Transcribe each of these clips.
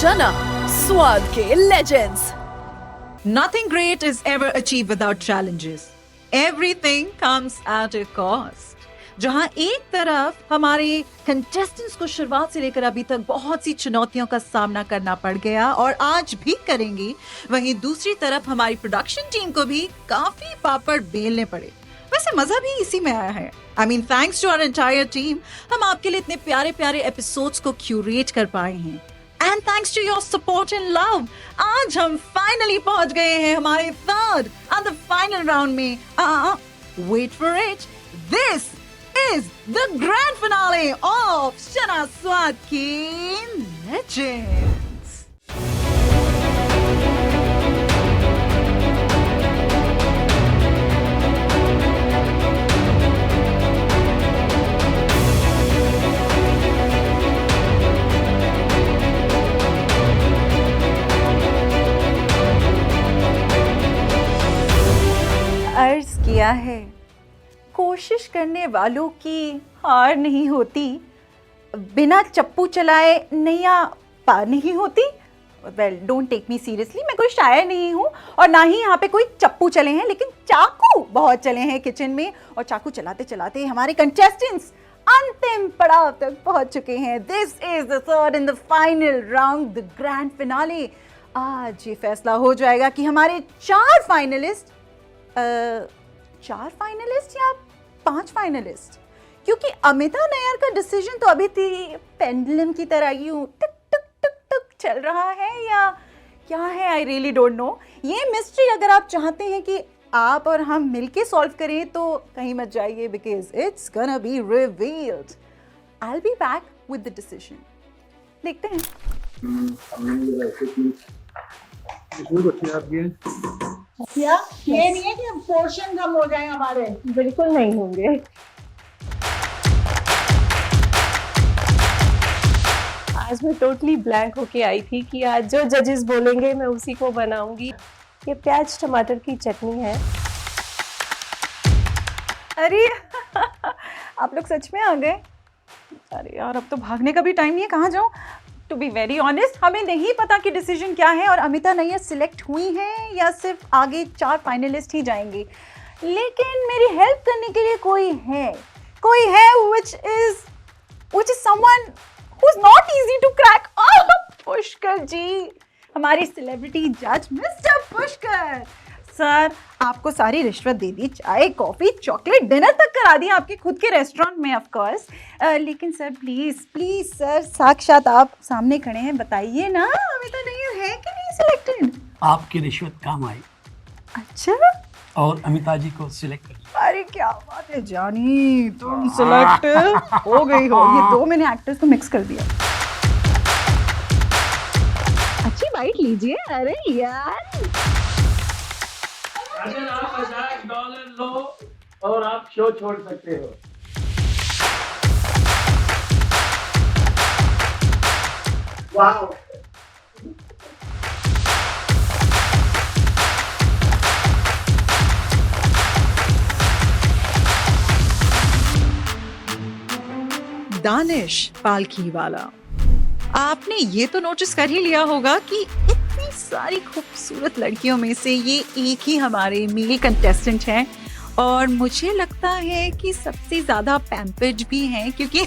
शना, स्वाद के legends. Nothing great is ever achieved without challenges. Everything comes at a cost. जहां एक तरफ हमारे कंटेस्टेंट्स को शुरुआत से लेकर अभी तक बहुत सी चुनौतियों का सामना करना पड़ गया और आज भी करेंगे, वहीं दूसरी तरफ हमारी प्रोडक्शन टीम को भी काफी पापड़ बेलने पड़े। वैसे मजा भी इसी में आया है। I mean, thanks to our entire team, हम आपके लिए इतने प्यारे प्यारे एपिसोड्स को क्यूरेट कर पाए हैं। And thanks to your support and love, आज हम फाइनली पहुंच गए हैं हमारे third and the final round में। Wait for it, this is the grand finale of शना स्वाद की Legends। अर्ज किया है, कोशिश करने वालों की हार नहीं होती, बिना चप्पू चलाए नैया पार नहीं होती। Well, don't take me seriously, मैं कोई शायर नहीं हूँ और ना ही यहाँ पे कोई चप्पू चले हैं, लेकिन चाकू बहुत चले हैं किचन में और चाकू चलाते चलाते हमारे कंटेस्टेंट्स अंतिम पड़ाव तक पहुंच चुके हैं। This is the third and the final round, the grand finale. आज ये फैसला हो जाएगा कि हमारे चार फाइनलिस्ट या 5 फाइनलिस्ट, क्योंकि अमिता नैयर का डिसीजन तो अभी थी पेंडुलम की तरह यूं टिक टिक टिक टिक चल रहा है या क्या है, आई रियली डोंट नो। ये मिस्ट्री अगर आप चाहते हैं कि आप और हम मिलके सॉल्व करें तो कहीं मत जाइए, because it's gonna be revealed. I will be back with the decision. देखते हैं। क्या ये नहीं है कि पोर्शन कम हो जाए हमारे? बिल्कुल नहीं होंगे। आज मैं टोटली ब्लैंक होके आई थी कि आज जो जजेस बोलेंगे मैं उसी को बनाऊंगी। ये प्याज टमाटर की चटनी है। अरे आप लोग सच में आ गए? अरे यार, अब तो भागने का भी टाइम नहीं है, कहाँ जाऊँ? टू बी वेरी ऑनेस्ट, हमें नहीं पता कि डिसीजन क्या है और अमिता नैयर सिलेक्ट हुई हैं या सिर्फ आगे 4 फाइनलिस्ट ही जाएंगे। लेकिन मेरी हेल्प करने के लिए कोई है which is someone who is not easy to crack। Pushkar जी, हमारी सेलिब्रिटी जज मिस्टर पुष्कर सर, आपको सारी रिश्वत दे दी, चाय कॉफी चॉकलेट डिनर तक करा दिया आपके खुद के रेस्टोरेंट में ऑफ कोर्स। लेकिन सर प्लीज सर, साक्षात आप सामने खड़े हैं, बताइए ना अमिता नैयर है कि नहीं सिलेक्टेड? आपकी रिश्वत काम आई। अच्छा, और अमिता जी को सिलेक्ट कर लिया। अरे क्या बात है जानी, तुम सिलेक्ट हो गई हो। ये 2 मैंने एक्टर्स को मिक्स कर दिया। अच्छी बाइट लीजिए। अरे यार, अगर आप $50 लो और आप शो छोड़ सकते हो। वाह, दानिश पालखीवाला, आपने ये तो नोटिस कर ही लिया होगा कि इतनी सारी खूबसूरत लड़कियों में से ये एक ही हमारे मेल कंटेस्टेंट हैं और मुझे लगता है कि सबसे ज़्यादा पैम्पर्ड भी हैं, क्योंकि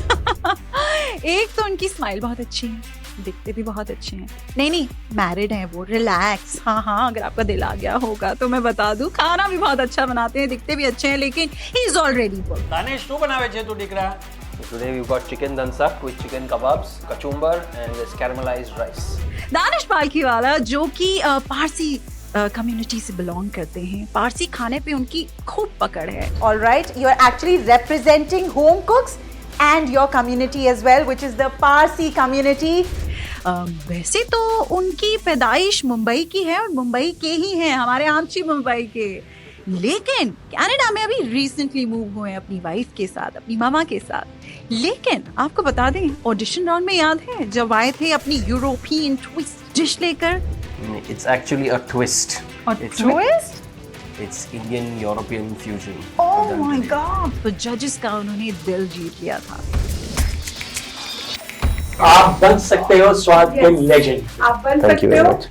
एक तो उनकी स्माइल बहुत अच्छी है, दिखते भी बहुत अच्छे हैं। नहीं मैरिड हैं वो, रिलैक्स। हाँ, अगर आपका दिल आ गया होगा तो मैं बता दूं, खाना भी बहुत अच्छा बनाते हैं, दिखते भी अच्छे हैं, लेकिन he is already bold. Danish, तू बनावे छे तू दिख रहा। Today we've got chicken dansak with chicken kebabs, kachumbar and this caramelized rice. Danish Palkhivala जो कि पारसी कम्युनिटी से बिलोंग करते हैं, पारसी खाने पे उनकी खूब पकड़ है। All right, you are actually representing home cooks and your community as well, which is the Parsi community. वैसे तो उनकी पैदाइश मुंबई की है और मुंबई के ही हैं, हमारे आमची मुंबई के, लेकिन कनाडा में अभी रिसेंटली मूव हुए हैं अपनी वाइफ के साथ, अपनी मामा के साथ। लेकिन आपको बता दें, ऑडिशन राउंड में याद है जब आए थे अपनी यूरोपियन ट्विस्ट डिश लेकर? It's actually a twist. Twist? It's Indian European fusion. Oh my God! तो जजेस का उन्होंने दिल जीत लिया था। आप बन सकते हो स्वाद के लेजेंड। आप बन Thank you सकते very हो। much.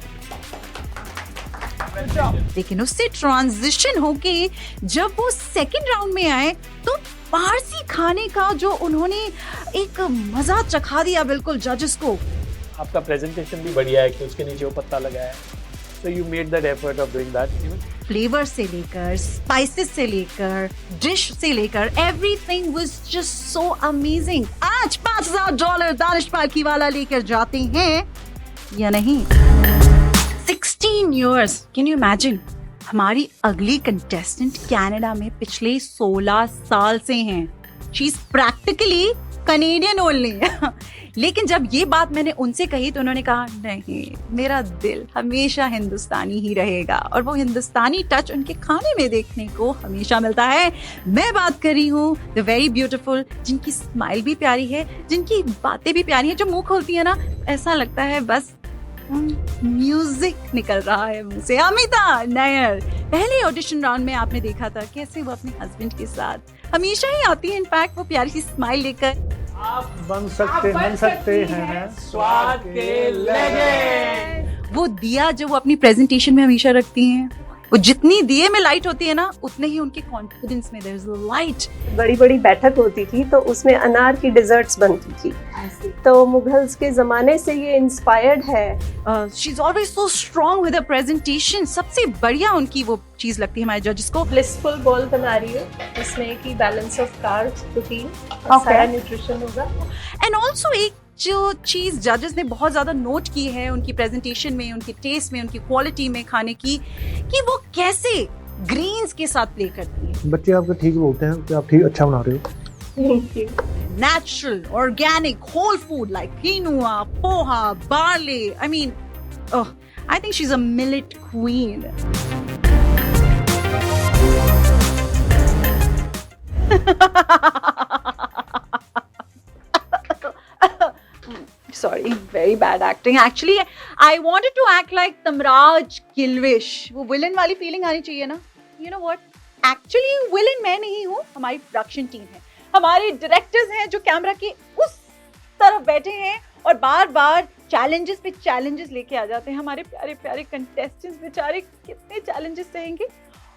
लेकिन उससे ट्रांजिशन होके जब वो सेकंड राउंड में आए तो पारसी खाने का जो उन्होंने एक मजा चखा दिया बिल्कुल जजेस को। आपका प्रेजेंटेशन भी बढ़िया है कि उसके नीचे वो पत्ता लगाया है, so you made that effort of doing that. Flavour से लेकर स्पाइसेस से लेकर डिश से लेकर everything was just so amazing. आज $5,000 दानिश पालकी वाला लेकर जाते हैं या नहीं? 16 years, can you imagine? हमारी अगली कंटेस्टेंट कनाडा में पिछले 16 साल से हैं। She is practically Canadian only. लेकिन जब ये बात मैंने उनसे कही तो उन्होंने कहा नहीं, मेरा दिल हमेशा हिंदुस्तानी ही रहेगा और वो हिंदुस्तानी टच उनके खाने में देखने को हमेशा मिलता है। मैं बात कर रही हूँ द वेरी ब्यूटीफुल, जिनकी स्माइल भी प्यारी है, जिनकी बातें भी प्यारी हैं, जो मुंह खोलती है ना ऐसा लगता है बस म्यूजिक निकल रहा है मुंह से। अमिता नायर, पहले ऑडिशन राउंड में आपने देखा था कैसे वो अपने हस्बैंड के साथ हमेशा ही आती है, इनफैक्ट वो प्यारी सी स्माइल लेकर। आप बन सकते हैं स्वाद के लेजेंड। वो दिया जो वो अपनी प्रेजेंटेशन में हमेशा रखती हैं, वो जितनी दिए में लाइट होती है ना उतने ही उनके कॉन्फिडेंस में देयर इज अ लाइट। बड़ी बड़ी बैठक होती थी तो उसमें अनार की डिजर्ट्स बनती थी, तो मुगल्स के जमाने से ये इंस्पायर्ड है। She is always so strong with a presentation. सबसे बढ़िया उनकी वो चीज लगती है हमारे जजेस को। ब्लिसफुल बॉल बना रही है, इसमें की बैलेंस ऑफ कार्ब्स, प्रोटीन और सारा न्यूट्रिशन होगा। एंड ऑल्सो एक जो चीज जजेस ने बहुत ज्यादा नोट की है उनकी प्रेजेंटेशन में, उनके टेस्ट में, उनकी क्वालिटी में खाने की, कि वो कैसे ग्रीन्स के साथ प्ले करती है। बच्चे आपको ठीक बोलते हैं कि आप ठीक अच्छा बना रहे हो। Thank you. Natural, organic, whole food like quinoa, poha, barley. I mean, oh, I think she's a millet queen. Sorry, very bad acting. Actually, I wanted to act like Tamraj Kilvish. वो villain वाली feeling आनी चाहिए ना? You know what? Actually, villain मैं नहीं हूँ, हमारी production team है। हमारे डायरेक्टर्स हैं जो कैमरा के उस तरफ बैठे हैं और बार बार चैलेंजेस पे चैलेंजेस लेके आ जाते हैं। हमारे प्यारे प्यारे कंटेस्टेंट्स बेचारे कितने चैलेंजेस सहेंगे।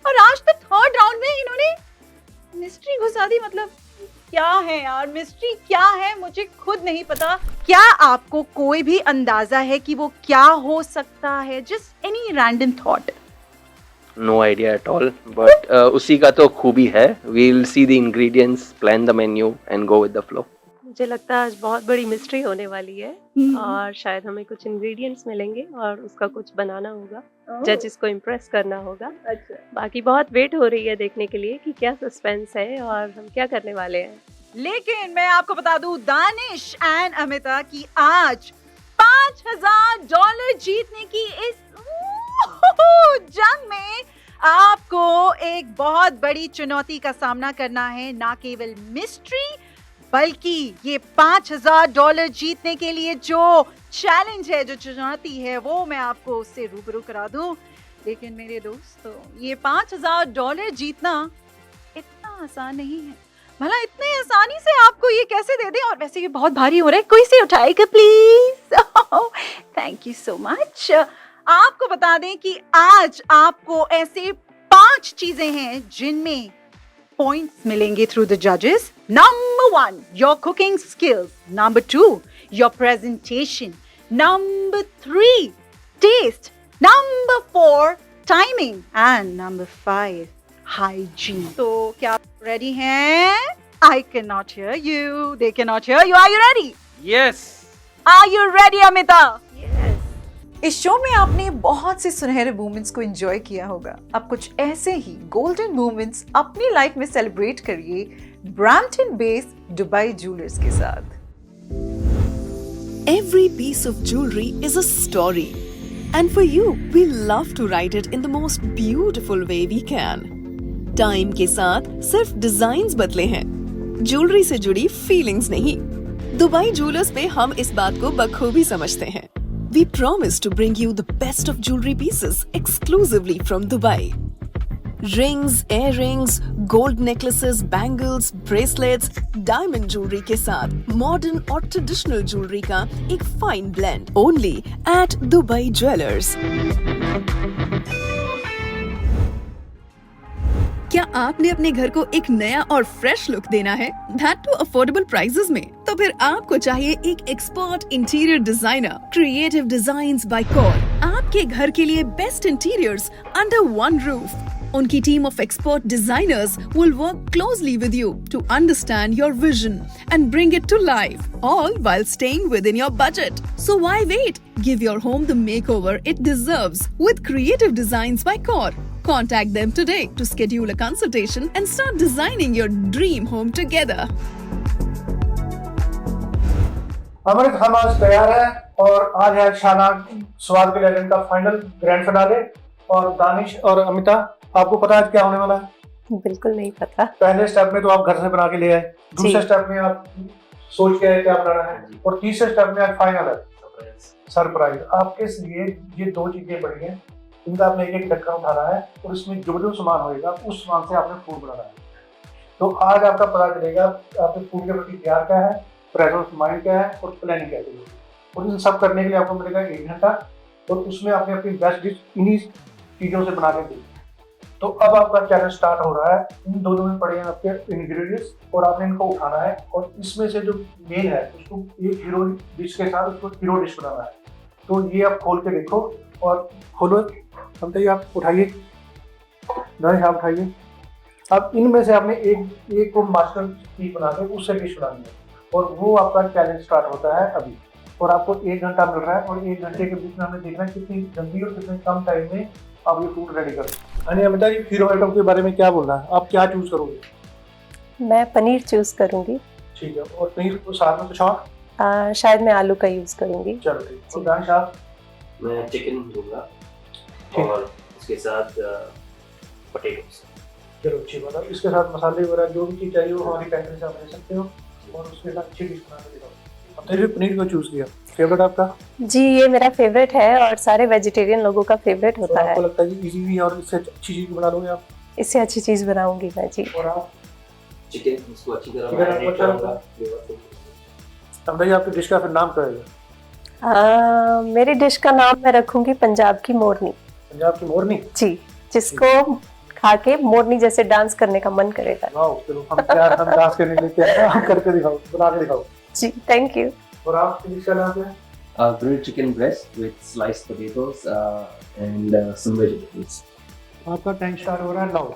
और आज तो थर्ड राउंड में इन्होंने मिस्ट्री घुसा दी। मतलब क्या है यार, मिस्ट्री क्या है मुझे खुद नहीं पता। क्या आपको कोई भी अंदाजा है कि वो क्या हो सकता है? Just any random thought? No idea at all, but उसी का तो खूबी है। We'll see the ingredients, plan the menu and go with the flow. मुझे लगता है आज बहुत बड़ी मिस्ट्री होने वाली है और शायद हमें कुछ इंग्रेडिएंट्स मिलेंगे और उसका कुछ बनाना होगा, जजेस को इम्प्रेस करना होगा। अच्छा, बाकी बहुत वेट हो रही है देखने के लिए कि क्या सस्पेंस है और हम क्या करने वाले हैं। लेकिन मैं आपको बता दूं दानिश एंड अमिता की आज $5,000 जीतने की इस जंग में आपको एक बहुत बड़ी चुनौती का सामना करना है। ना केवल मिस्ट्री बल्कि ये $5,000 जीतने के लिए जो चैलेंज है, जो चुनौती है, वो मैं आपको उससे रूबरू करा दूं। लेकिन मेरे दोस्तों, ये $5,000 जीतना इतना आसान नहीं है। भला इतने आसानी से आपको ये कैसे दे दें? और वैसे ये बहुत भारी हो रहा है, कोई से उठाएगा please. Thank you so much. आपको बता दें कि आज आपको ऐसे 5 चीजें हैं जिनमें पॉइंट्स मिलेंगे थ्रू द जजेस। Number 1, your cooking skills. Number 2, your presentation. Number 3, taste. Number 4, timing. And number 5, hygiene. तो क्या आप रेडी हैं? I cannot hear you. They cannot hear you. Are you ready? Yes. Are you ready, Amita? इस show में आपने बहुत से सुनहरे मोमेंट्स को एंजॉय किया होगा। अब कुछ ऐसे ही गोल्डन मोमेंट्स अपनी लाइफ में सेलिब्रेट करिए ब्रैम्पटन बेस्ड दुबई ज्वेलर्स के साथ। Every piece of jewelry is a story. And for you, we love to write it in the most beautiful way we can. Time के साथ सिर्फ designs बदले हैं, ज्वेलरी से जुड़ी फीलिंग्स नहीं। दुबई ज्वेलर्स पे हम इस बात को बखूबी समझते हैं। We promise to bring you the best of jewelry pieces exclusively from Dubai. Rings, earrings, gold necklaces, bangles, bracelets, diamond jewellery के साथ मॉडर्न और ट्रेडिशनल ज्वेलरी का एक fine blend only at Dubai jewellers. क्या आपने अपने घर को एक नया और फ्रेश लुक देना है, दैट टू अफोर्डेबल प्राइसेस में? तो फिर आपको चाहिए एक expert interior designer, creative designs by Kaur. आपके घर के लिए best interiors under one roof. उनकी team of expert designers will work closely with you to understand your vision and bring it to life, all while staying within your budget. So why wait? Give your home the makeover it deserves with Creative Designs by Core. Contact them today to schedule a consultation and start designing your dream home together. हमारे खाना आज तैयार है और आज है शाना स्वाद के लेजेंड का फाइनल ग्रैंड फिनाले। और दानिश और अमिता, आपको पता है क्या होने वाला है? बिल्कुल नहीं पता। पहले स्टेप में तो आप घर से बना के ले आए, दूसरे स्टेप में आप सोच के आए क्या बनाना है, और तीसरे स्टेप में आज फाइनल है सरप्राइज। आपके लिए ये दो चीजें पड़ी हैं, इनका आपने एक एक ढक्कन उठाना है और इसमें जो जो सामान होएगा उस सामान से आपने फूड बनाना है। तो आज आपका पता चलेगा आपके फूड के प्रति प्यार क्या है, प्रेजेंस ऑफ माइंड क्या है और प्लानिंग क्या है। और इन सब करने के लिए आपको मिलेगा 1 घंटा और उसमें आपने अपनी बेस्ट डिश इन्हीं चीज़ों से बना के दी। तो अब आपका चैलेंज स्टार्ट हो रहा है। इन दोनों में पड़े हैं आपके इंग्रेडिएंट्स और आपने इनको उठाना है और इसमें से जो मेन है उसको एक हीरो डिश के साथ उसको हीरो डिश बनाना है। तो ये आप खोल के देखो और खोलो, समझिए आप उठाइए, नहीं आप उठाइए। अब इनमें से आपने एक को मास्टर चीज बना के उससे डिश बनानी है और वो आपका चैलेंज स्टार्ट होता है अभी। और आपको 1 घंटा मिल रहा है और 1 घंटे के बीच में हमें देखना है कितनी जल्दी और कितने कम टाइम में आप ये फूड रेडी करें। अमिता जी, हीरो आइटम के बारे में क्या बोलना है, आप क्या चूज करोगे? मैं पनीर चूज करूंगी। ठीक है, और पनीर को साथ में कुछ और? शायद मैं आलू का यूज करूंगी। चलो ठीक। और दानिश आप? मैं चिकन दूंगा और उसके साथ पोटैटोस। चलो अच्छी बात है। इसके साथ मसाले वगैरह जो भी चीज़ चाहिए वो हमारी कैंटीन से आप ले सकते हो और उसके साथ अच्छी डिश बना के दिखाओ। अब तो पनीर को चूज किया, फेवरेट आपका? जी, ये मेरा फेवरेट है और सारे वेजिटेरियन लोगों का फेवरेट होता है। आपको लगता है कि इजी भी और इससे अच्छी चीज बना लोगे आप? इससे अच्छी चीज बनाऊंगी मैं जी। और आप? चिकन इसको अच्छी तरह चिकन आपको अच्छा लगता है? अब भाई आपकी डिश का फिर नाम क्या है? मेरी डिश का नाम मैं रखूंगी पंजाब की मोरनी। पंजाब की मोरनी जी, जिसको खा के मोरनी जैसे डांस करने का मन करेगा। वाओ, चलो हम डांस करने के लिए तैयार हैं, हम करके दिखाओ, बना के दिखाओ जी। Thank you. और आप डिश का नाम क्या है? grilled chicken breast with sliced potatoes and some vegetables. आपका टाइम स्टार्ट हो रहा है नाउ।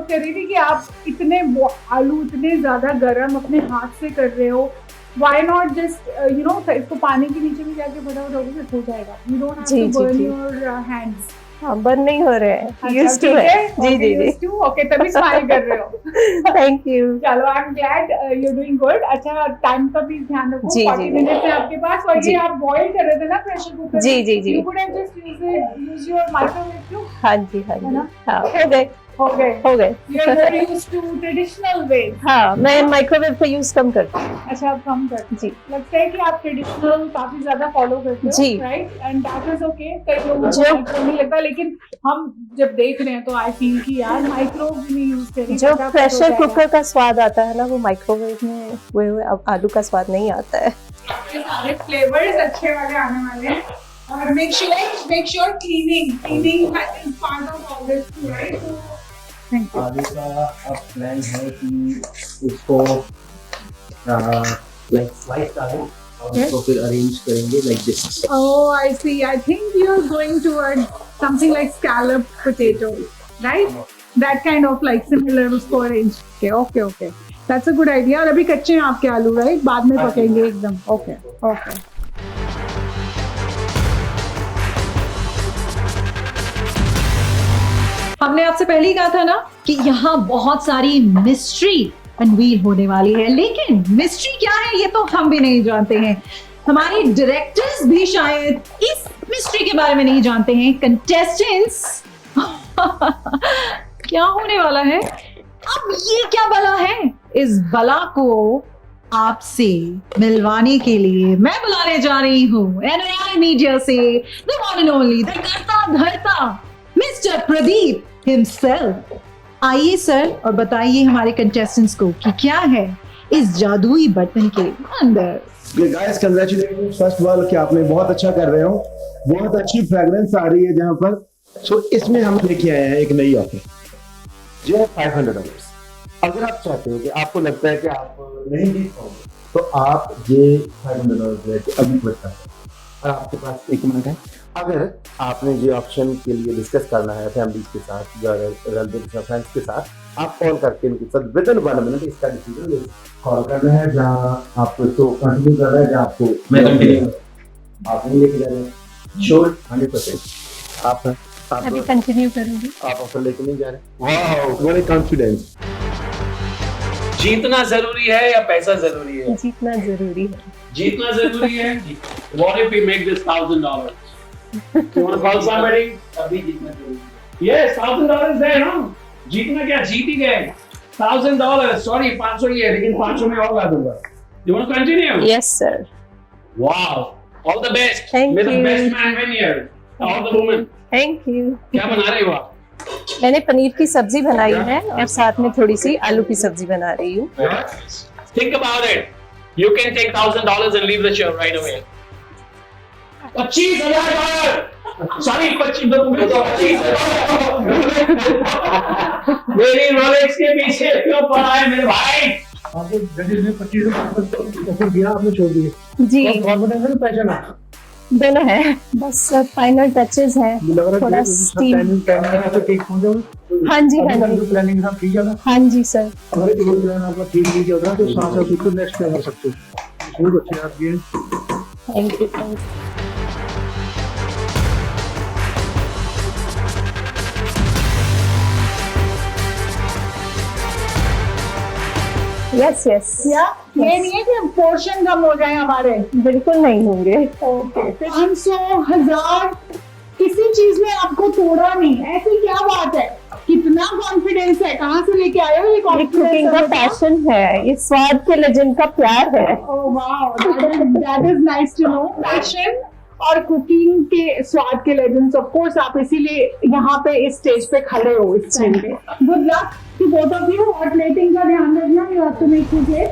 कर रही थी कि आप इतने आलू इतने ज्यादा गर्म अपने हाथ से कर रहे हो, why not just you know इसको पानी के नीचे भी जाके फटाफट हो जाएगा। You don't have to burn your hands. हाँ, बर्न नहीं हो रहे हैं, यूज्ड टू है। जी जी जी, ओके, तभी स्माइल कर रहे हो। Thank you. चलो, I am glad you doing good. अच्छा, टाइम का भी ध्यान रखो। जी, 40 मिनट है आपके पास। और ये आप बॉईल कर रहे थे ना प्रेशर कुकर? जी जी जी। You could have just use your microwave too. हाँ जी हाँ जी, हाँ हो गए। You are very used to traditional ways. हाँ, मैं माइक्रोवेव का यूज कम करती हूँ। अच्छा, आप कम करते जी। लगता है कि आप ट्रेडिशनल काफी ज्यादा फॉलो करते हो जी, right, and that is okay. कई लोगों को माइक्रो नहीं लगता, लेकिन हम जब देख रहे हैं तो आई फील कि यार माइक्रो भी नहीं यूज करें। जो प्रेशर कुकर का स्वाद आता है ना, वो माइक्रोवेव में वो आलू का स्वाद नहीं आता है। सारे फ्लेवर्स अच्छे वाले आने वाले हैं। और make sure cleaning is part of all this, right? So thank you. आगे का अब प्लान है कि उसको लाइक स्लाइस डालें और उसको फिर अरेंज करेंगे like this. Oh, I see. I think you're going toward something like scalloped potato, right? That kind of like similar उसको arrange के. Okay, okay. That's a good idea. और अभी कच्चे हैं आपके आलू, right? बाद में पकेंगे एकदम. Okay, okay. हमने आपसे पहले ही कहा था ना कि यहाँ बहुत सारी मिस्ट्री अनवील होने वाली है, लेकिन मिस्ट्री क्या है ये तो हम भी नहीं जानते हैं। हमारे डायरेक्टर्स भी शायद इस मिस्ट्री के बारे में नहीं जानते हैं। कंटेस्टेंट्स क्या होने वाला है? अब ये क्या बला है? इस बला को आपसे मिलवाने के लिए मैं बुलाने जा रही हूँ NII मीडिया से the one and only, the करता धरता मिस्टर प्रदीप हिमसेल्फ। आइए सर और बताइए हमारे कंटेस्टेंट्स को कि क्या है इस जादुई बर्तन के अंदर। Guys congratulation first of all कि आपने बहुत अच्छा कर रहे हो, बहुत अच्छी फ्रेग्रेंस आ रही है जहां पर। सो इसमें हम लेके आए हैं एक नई ऑफर जो है $500। अगर आप चाहते हो कि आपको लगता है कि आप नहीं जीत पाओगे तो आप ये $500 अभी बच सकते हैं। और आपके पास 1 मिनट है। अगर आपने ये ऑप्शन के लिए डिस्कस करना है फैमिली के साथ या रिलेटिव्स फ्रेंड्स के साथ, आप कॉल करके इनके साथ विद इन 1 मिनट इसका डिसीजन ले कॉल करना है। जहाँ आपको इसको कंटिन्यू कर रहा है, जहाँ आपको मैं कंटिन्यू आप नहीं लेके जा रहे हैं श्योर 100%। आप अभी कंटिन्यू करूंगी। आप ऑफर लेके नहीं जा रहे। Wow what confidence. जीतना जरूरी है या पैसा जरूरी है? जीतना जरूरी है। जीतना जरूरी है। What if we make this $1,000? You want to call somebody? अभी जीतना जरूरी है। Yes, $1,000 है ना? जीतना क्या जीत ही गए। $1,000 सॉरी 500 ही है लेकिन 500 में और ला दूंगा। You want to continue? Yes sir. Wow, all the best. Thank May the you. best man win here. All the women. Thank you. क्या बना रहे हो आप? मैंने पनीर की सब्जी बनाई है और साथ में थोड़ी सी आलू की सब्जी बना रही हूँ। Think about it. You can take $1,000 and leave the show right away. $25,000. Sorry, 25,000. मेरी रोलेक्स के पीछे क्यों पड़ा है मेरे भाई? आपको जजेस ने 25 ऑफर दिया, आपने छोड़ दिए। जी कॉन्फिडेंस है पैशन है दोनों है, बस फाइनल टचेस हैं। थोड़ा स्टीम। टाइमिंग तो ठीक हो जाओ। हाँ जी हाँ जी प्लानिंग सब ठीक है ना? हाँ जी सर। अगर एक प्लान आपका ठीक नहीं चल रहा तो साथ साथ उसको नेक्स्ट प्लान कर सकते हो। बहुत अच्छे आप ये थैंक यू। यस यस या ये नहीं है कि पोर्शन कम हो जाए हमारे। बिल्कुल नहीं होंगे। ओके 500 1000 किसी चीज में आपको तोड़ा नहीं, ऐसी क्या बात है? कितना कॉन्फिडेंस है? कहाँ से लेके आए हो ये ये कॉन्फिडेंस? कुकिंग का पैशन है, ये स्वाद के लेजेंड का प्यार है। Oh wow, that is nice to know. Passion और कुकिंग के स्वाद के लेजेंड्स, ऑफ कोर्स आप इसीलिए यहाँ पे इस स्टेज पे खड़े हो इस टाइम पे। Good luck to both of you और प्लेटिंग का ध्यान रखना, you have to make your plate.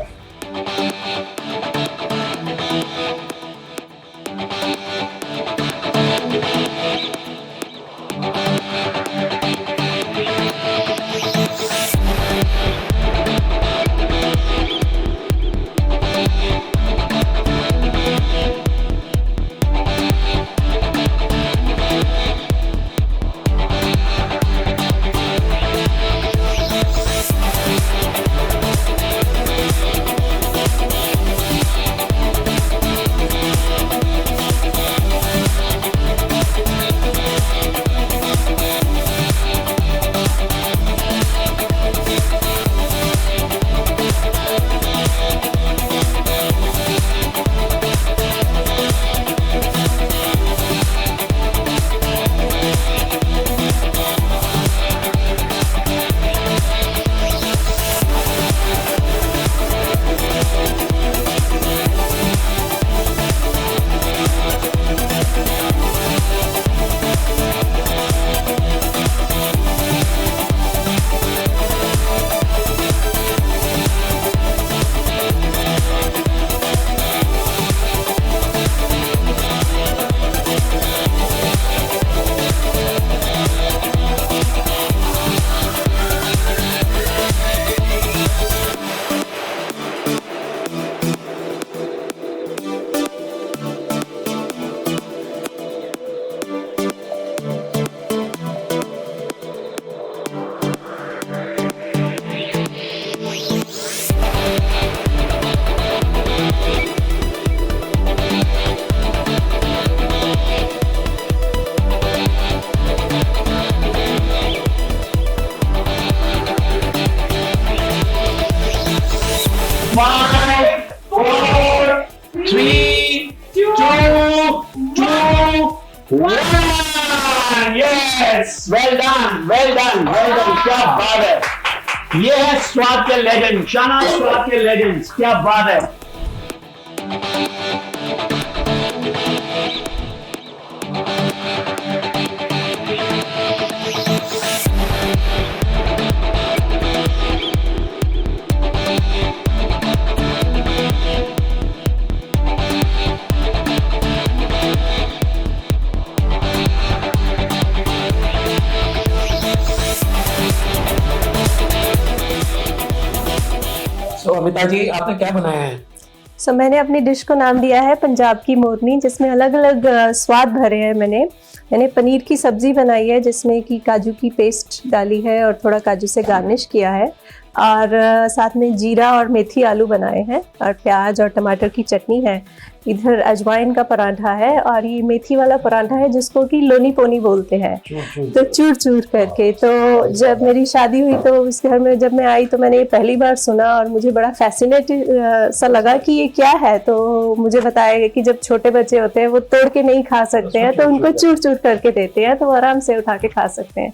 5, 4, 3, 2, 1. Yes, well done, well done, well done. क्या बात है. ये है स्वाद के लेजेंड, शहनाज स्वाद के लेजेंड्स. क्या बात है. तो अमिता जी आपने क्या बनाया है? सो मैंने अपनी डिश को नाम दिया है पंजाब की मोरनी, जिसमें अलग अलग स्वाद भरे हैं। मैंने पनीर की सब्जी बनाई है जिसमें कि काजू की पेस्ट डाली है और थोड़ा काजू से गार्निश किया है, और साथ में जीरा और मेथी आलू बनाए हैं, और प्याज और टमाटर की चटनी है। इधर अजवाइन का पराठा है, और ये मेथी वाला पराठा है जिसको कि लोनी पोनी बोलते हैं, तो चूर चूर करके। तो जब मेरी शादी हुई तो उस घर में जब मैं आई तो मैंने ये पहली बार सुना और मुझे बड़ा फैसिनेटेड सा लगा कि ये क्या है। तो मुझे बताया गया कि जब छोटे बच्चे होते हैं वो तोड़ के नहीं खा सकते हैं, तो उनको चूर चूर करके देते हैं, तो वो आराम से उठा के खा सकते हैं।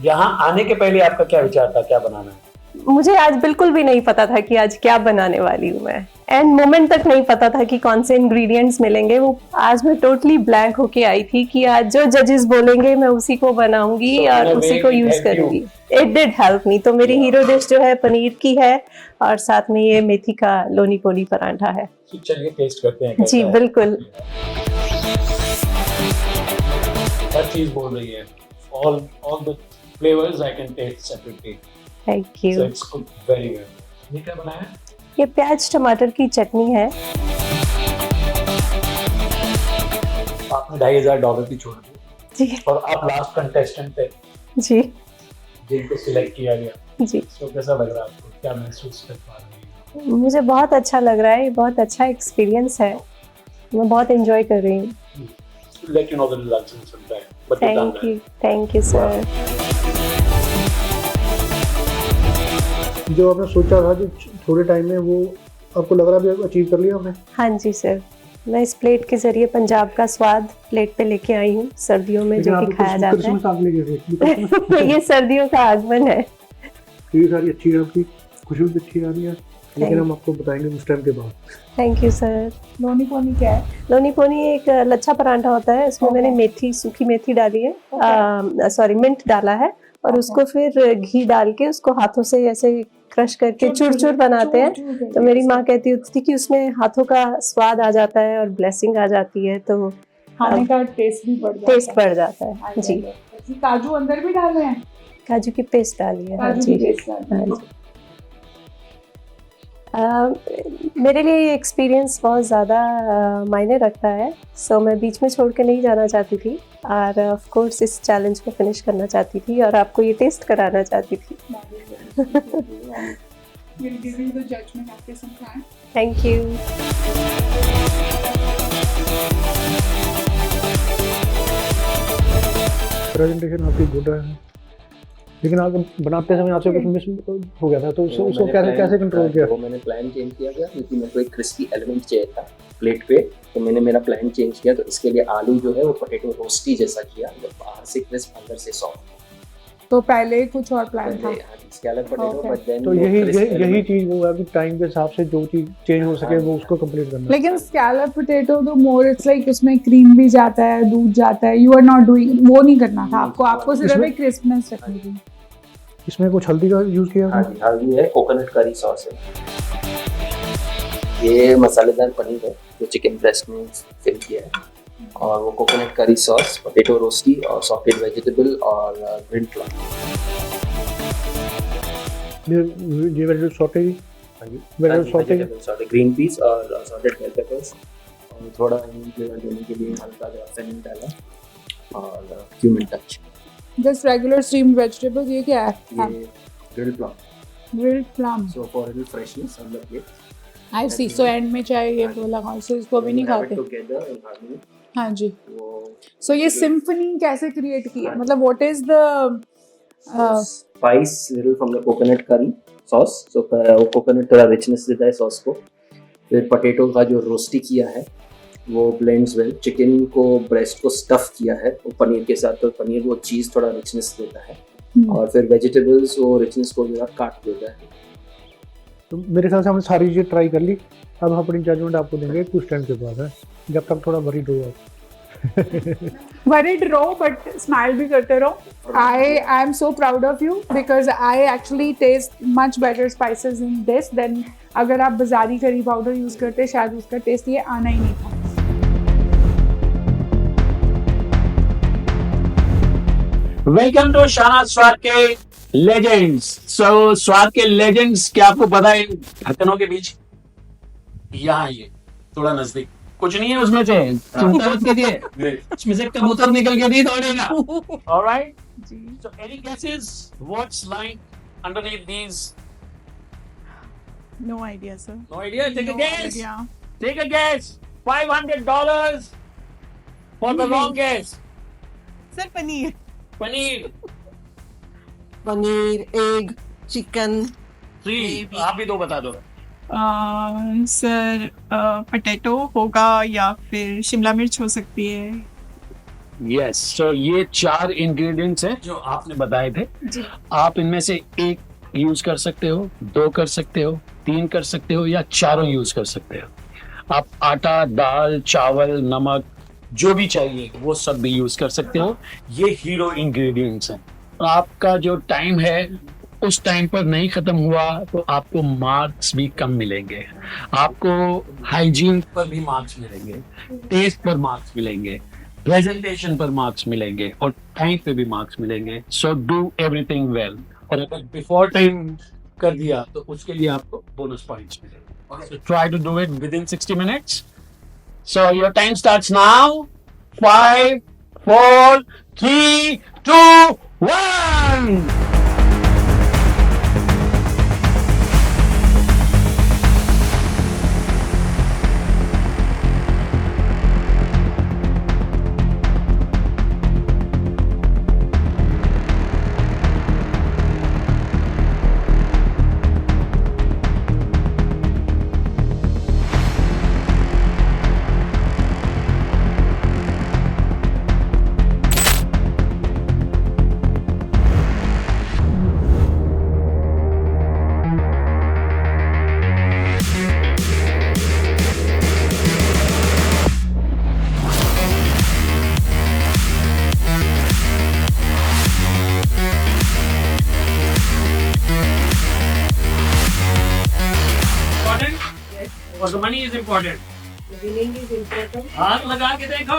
यहाँ आने के पहले आपका क्या विचार था, क्या बनाना है? मुझे आज बिल्कुल भी नहीं पता था कि आज क्या बनाने वाली हूँ मैं, एंड मोमेंट तक नहीं पता था कि कौन से इंग्रेडिएंट्स मिलेंगे। वो आज मैं टोटली ब्लैंक होके आई थी कि आज जो जजेस बोलेंगे मैं उसी को बनाऊंगी और उसी को यूज करूंगी। It did help me. तो मेरी हीरो डिश जो है पनीर की है, और साथ में ये मेथी का लोनी पोनी पराठा है। चलिए टेस्ट करते हैं। जी बिल्कुल। हर चीज बोल रही है, all the flavors I can taste separately. Thank you. So it's cooked very well. ये क्या बनाया है? ये प्याज टमाटर की चटनी है। आपने $2,500 की छोड़ दी जी और आप लास्ट कंटेस्टेंट थे जी जिनको सिलेक्ट किया गया। जी। तो कैसा लग रहा है आपको, क्या महसूस कर पा रही हैं? मुझे बहुत अच्छा लग रहा है, ये बहुत अच्छा एक्सपीरियंस है, मैं बहुत एंजॉय कर रही हूँ। Let you know the results in some time. But you've done thank you sir. जो आपने सोचा था कि थोड़े टाइम में वो आपको लग रहा है अचीव कर लिया आपने? हाँ जी सर, मैं इस प्लेट के जरिए पंजाब का स्वाद प्लेट पे लेके आई हूँ, सर्दियों में जो कि खाया जाता है। ये सर्दियों का आगमन है। ये सारी अच्छी है, आपकी खुशबू भी अच्छी आ रही है, लेकिन हम आपको बताएंगे उस टाइम के बाद। Thank you sir. लोनी पोनी क्या है? लोनी पोनी एक लच्छा पराठा होता है, इसमें मैंने मेथी, सूखी मेथी डाली है, मिंट डाला है, और उसको फिर घी डाल के उसको हाथों से ऐसे क्रश करके चूर चूर बनाते हैं। तो मेरी माँ कहती होती थी कि उसमें हाथों का स्वाद आ जाता है और ब्लेसिंग आ जाती है, तो खाने का टेस्ट भी बढ़ जाता है। जी। काजू अंदर भी डाले हैं? काजू की पेस्ट डाली है। हाँ जी। मेरे लिए ये एक्सपीरियंस बहुत ज़्यादा मायने रखता है, सो मैं बीच में छोड़ के नहीं जाना चाहती थी, और ऑफ कोर्स इस चैलेंज को फिनिश करना चाहती थी और आपको ये टेस्ट कराना चाहती थी। We'll give you the judgment after some time. Thank you. Presentation आपकी गुड है, लेकिन आप बनाते समय आपसे कुछ मिस हो गया था, तो उसको कैसे कंट्रोल किया? वो मैंने प्लान चेंज किया गया क्योंकि मेरे को एक क्रिस्पी एलिमेंट चाहिए था प्लेट पे, तो मैंने मेरा प्लान चेंज किया। तो इसके लिए आलू जो है वो पोटैटो रोस्टी जैसा किया, जब बाहर से क्रिस्प अंदर से सॉफ्ट। तो पहले कुछ और प्लान था? स्कैलप पोटैटो, बट देन तो यही चीज वो है कि टाइम के हिसाब से जो चीज चेंज हो सके वो उसको कंप्लीट करना। लेकिन स्कैलप पोटैटो तो मोर इट्स लाइक उसमें क्रीम भी जाता है, दूध जाता है, यू आर नॉट डूइंग वो नहीं करना था आपको सिर्फ एक क्रिस्पनेस रखनी थी। इसमें कुछ हल्दी का यूज किया? हाँ जी, हल्दी है, कोकोनट करी सॉस है, ये मसालेदार पनीर है जो चिकन ब्रेस्ट में फिल किया है, और वो कोकोनट करी सॉस, पोटैटो रोस्टी और सॉटेड वेजिटेबल और ग्रीन प्लाम। ये वेजिटेबल सॉटे, हाँ जी, वेजिटेबल सॉटे, ग्रीन पीस और सॉटेड बेल पेपर्स, और थोड़ा फ्लेवर देने के लिए हल्का ग्राफेनिन डाला और cumin touch. Just regular steamed vegetables. ये क्या है? ये grilled plum, so for little freshness on the plate. I see. So end में चाहे ये बोला कौन से इसको भी नहीं खाते। हाँ जी। सो ये सिम्फनी कैसे क्रिएट की है? मतलब what is the Spice little from the coconut curry sauce. So वो coconut थोड़ा richness देता है sauce को. फिर potato का जो roasty किया है वो blends well. Chicken को breast को stuff किया है वो पनीर के साथ, तो पनीर वो cheese थोड़ा richness देता है. और फिर vegetables वो richness को जरा काट देता है. तो मेरे ख्याल से हमने सारी चीज़ें ट्राई कर ली. अब हम अपनी जजमेंट आपको देंगे कुछ स्टैंड के बाद है, जब तक थोड़ा भरी दो आप. worried रहो but smile भी करते रहो. I am so proud of you because I actually taste much better spices in this than अगर आप बाजारी करी पाउडर यूज करते शायद उसका टेस्ट ये आना ही नहीं था. वेलकम टू शाना स्वाद के लेजेंड्स. सो स्वाद के लेजेंड्स, क्या आपको पता है ढक्कनों के बीच यहाँ ये थोड़ा नजदीक कुछ नहीं है उसमें से उसमें से कबूतर निकल के नहीं दौड़ेगा. Alright, so any guesses what's like underneath these? No idea, sir. No idea. Take a No guess. idea. Take a guess. $500 for the wrong guess. Sir paneer. Paneer. Paneer, egg, chicken. 3. आप भी 2 बता दो. सर पोटैटो होगा या फिर शिमला मिर्च हो सकती है. यस, सो ये 4 इंग्रेडिएंट्स हैं जो आपने बताए थे. आप इनमें से 1 यूज कर सकते हो, 2 कर सकते हो, 3 कर सकते हो या चारों यूज कर सकते हो. आप आटा, दाल, चावल, नमक जो भी चाहिए वो सब भी यूज कर सकते हो. ये हीरो इंग्रेडिएंट्स हैं. आपका जो टाइम है उस टाइम पर नहीं खत्म हुआ तो आपको मार्क्स भी कम मिलेंगे. आपको हाइजीन पर भी मार्क्स मिलेंगे, टेस्ट पर मार्क्स मिलेंगे, प्रेजेंटेशन पर मार्क्स मिलेंगे और टाइम पे भी मार्क्स मिलेंगे. So do everything well. और अगर बिफोर टाइम कर दिया तो उसके लिए आपको बोनस पॉइंट्स मिलेंगे. So try to do it within 60 minutes. So your time starts now. 5, 4, 3, 2, 1. और the money is important. Winning is important. हाथ लगा के देखो.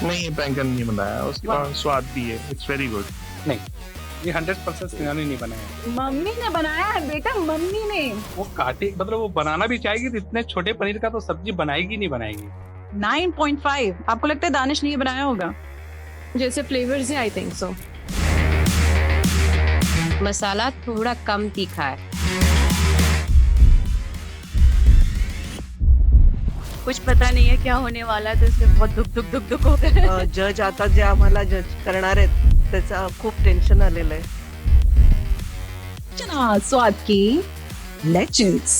नहीं, ये बैंगन नहीं बनाया, उसका स्वाद भी है. It's very good. नहीं, ये 100% सिनानी नहीं बनाया. मम्मी ने बनाया है बेटा, मम्मी ने. वो काटे मतलब वो बनाना भी चाहेगी तो इतने छोटे पनीर का तो सब्जी बनाएगी नहीं बनाएगी. 9.5. आपको लगता है दानिश ने ये बनाया होगा? जैसे फ्लेवर्स है, आई थिंक सो. मसाला थोड़ा कम तीखा है. कुछ पता नहीं है क्या होने वाला है, तो इसलिए बहुत दुख होतं. जज आता जे आम्हाला जज करणार आहेत त्याचा खूप टेन्शन आलेलं आहे. चना स्वाद की लेजेंड्स.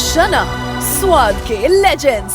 शना स्वाद के लेजेंड्स.